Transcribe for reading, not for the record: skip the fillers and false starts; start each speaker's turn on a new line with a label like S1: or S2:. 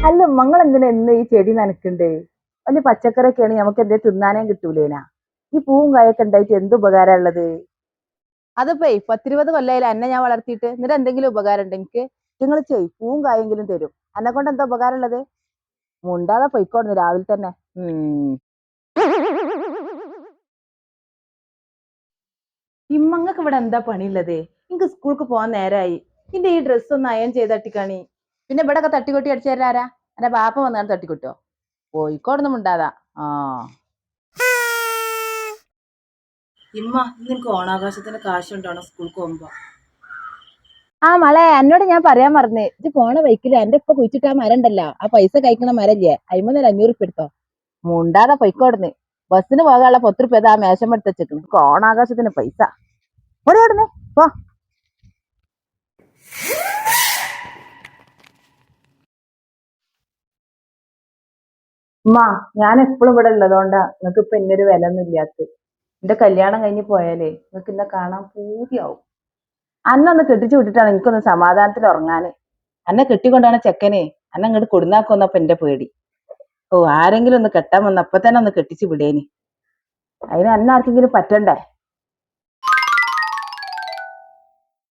S1: അല്ല മങ്ങൾ എന്തിനാ എന്ന് ഈ ചെടി നനക്കണ്ടേ? വലിയ പച്ചക്കറിയൊക്കെയാണ് നമുക്ക് എന്തേ തിന്നാനേ കിട്ടൂലേനാ. ഈ പൂവും കായൊക്കെ ഉണ്ടായിട്ട് എന്ത് ഉപകാരം ഉള്ളത്? അതിപ്പോ 10-20 കൊല്ലായില്ല എന്നെ ഞാൻ വളർത്തിയിട്ട്. എന്നിട്ട് എന്തെങ്കിലും ഉപകാരം ഉണ്ട് എനിക്ക്? നിങ്ങൾ പൂവും കായെങ്കിലും തരും. എന്നെ കൊണ്ട് എന്താ ഉപകാരം ഉള്ളത്? മുണ്ടാതെ പൊയ്ക്കോടുന്നു രാവിലെ തന്നെ. ഇമ്മങ്ങക്ക് ഇവിടെ എന്താ പണിയുള്ളത്? എനിക്ക് സ്കൂൾക്ക് പോകാൻ നേരമായി. ഇന്റെ ഈ ഡ്രസ്സ് ഒന്ന് അയൺ ചെയ്ത് തട്ടിക്കാണി. പിന്നെ ഇവിടെ ഒക്കെ തട്ടിക്കൊട്ടി അടിച്ചു തരാരാ? എന്റെ ബാപ്പ വന്നാൽ തട്ടിക്കൊട്ടോ? പോയിക്കോടൊന്നും മുണ്ടാതാ. ആ ഇമ്മ നിനക്ക് ഓണാഘോഷത്തിന് കാശുണ്ടോണോ സ്കൂൾക്ക് പോകുമ്പോ? ആ മളെ എന്നോട് ഞാൻ പറയാൻ മറന്നേ, ഇത് പോണ ബൈക്കില് എന്റെ ഇപ്പൊ കുഴിച്ചിട്ട് ആ മരം ഉണ്ടല്ലോ, ആ പൈസ കഴിക്കണ മരല്ലേ, അയിമൊന്നൊരു 500 എടുത്തോ. മുണ്ടാതെ പൊയ്ക്കോടുന്ന്. ബസ്സിന് പോകാനുള്ള 10 ആ മേശം എടുത്ത് വെച്ചേക്കണ്. ഓണാഘോഷത്തിന് പൈസ ഓടിയോടുന്നേ പോ. ഉമ്മ ഞാൻ എപ്പോഴും ഇവിടെ ഉള്ളതുകൊണ്ടാ നിങ്ങൾക്ക് ഇപ്പൊ എന്നൊരു വില ഒന്നും ഇല്ലാത്ത. എന്റെ കല്യാണം കഴിഞ്ഞ് പോയാലേ നിങ്ങൾക്ക് എന്നെ കാണാൻ പൂതിയാവും. അന്നൊന്ന് കെട്ടിച്ചു വിട്ടിട്ടാണ് എനിക്കൊന്ന് സമാധാനത്തിൽ ഉറങ്ങാന്. അന്നെ കെട്ടിക്കൊണ്ടാണ് ചെക്കനെ അന്നെ അങ്ങോട്ട് കൊടുന്നാക്കൊന്നപ്പോ എന്റെ പേടി. ഓ ആരെങ്കിലും ഒന്ന് കെട്ടാൻ വന്ന അപ്പൊ തന്നെ ഒന്ന് കെട്ടിച്ചു വിടേന്. അതിന് അന്ന ആർക്കെങ്കിലും പറ്റണ്ടേ?